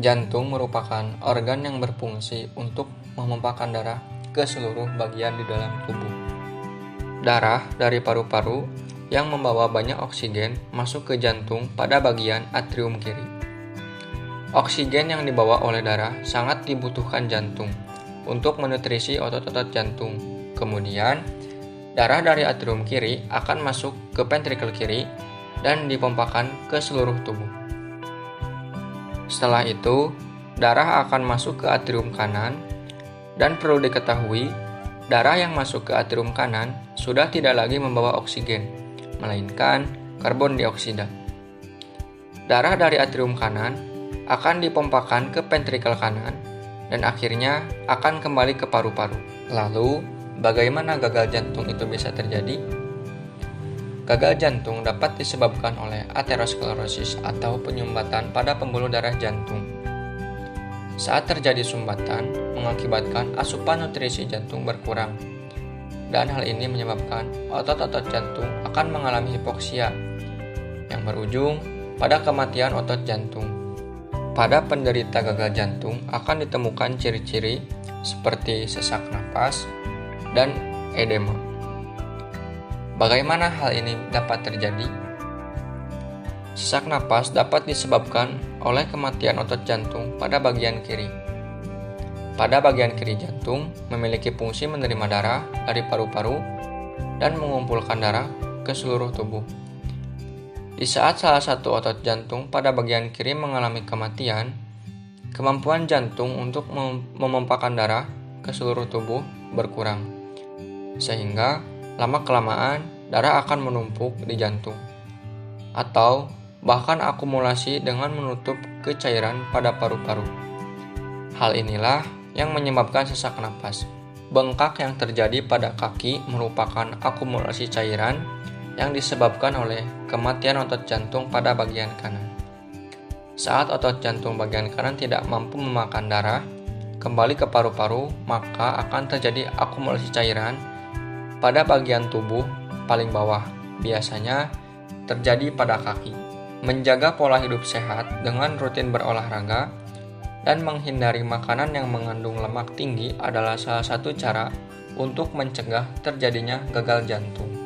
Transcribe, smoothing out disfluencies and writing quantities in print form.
Jantung merupakan organ yang berfungsi untuk memompahkan darah ke seluruh bagian di dalam tubuh. Darah dari paru-paru yang membawa banyak oksigen masuk ke jantung pada bagian atrium kiri. Oksigen yang dibawa oleh darah sangat dibutuhkan jantung untuk menutrisi otot-otot jantung. Kemudian, darah dari atrium kiri akan masuk ke ventrikel kiri dan dipompakan ke seluruh tubuh. Setelah itu, darah akan masuk ke atrium kanan, dan perlu diketahui, darah yang masuk ke atrium kanan sudah tidak lagi membawa oksigen, melainkan karbon dioksida. Darah dari atrium kanan akan dipompakan ke ventrikel kanan, dan akhirnya akan kembali ke paru-paru. Lalu, bagaimana gagal jantung itu bisa terjadi? Gagal jantung dapat disebabkan oleh aterosklerosis atau penyumbatan pada pembuluh darah jantung. Saat terjadi sumbatan, mengakibatkan asupan nutrisi jantung berkurang, dan hal ini menyebabkan otot-otot jantung akan mengalami hipoksia, yang berujung pada kematian otot jantung. Pada penderita gagal jantung akan ditemukan ciri-ciri seperti sesak napas dan edema. Bagaimana hal ini dapat terjadi? Sesak napas dapat disebabkan oleh kematian otot jantung pada bagian kiri. Pada bagian kiri jantung memiliki fungsi menerima darah dari paru-paru dan mengumpulkan darah ke seluruh tubuh. Di saat salah satu otot jantung pada bagian kiri mengalami kematian, kemampuan jantung untuk memompahkan darah ke seluruh tubuh berkurang, sehingga lama-kelamaan darah akan menumpuk di jantung, atau bahkan akumulasi dengan menutup kecairan pada paru-paru. Hal inilah yang menyebabkan sesak napas. Bengkak yang terjadi pada kaki merupakan akumulasi cairan yang disebabkan oleh kematian otot jantung pada bagian kanan. Saat otot jantung bagian kanan tidak mampu memakan darah kembali ke paru-paru, maka akan terjadi akumulasi cairan pada bagian tubuh paling bawah, biasanya terjadi pada kaki. Menjaga pola hidup sehat dengan rutin berolahraga dan menghindari makanan yang mengandung lemak tinggi adalah salah satu cara untuk mencegah terjadinya gagal jantung.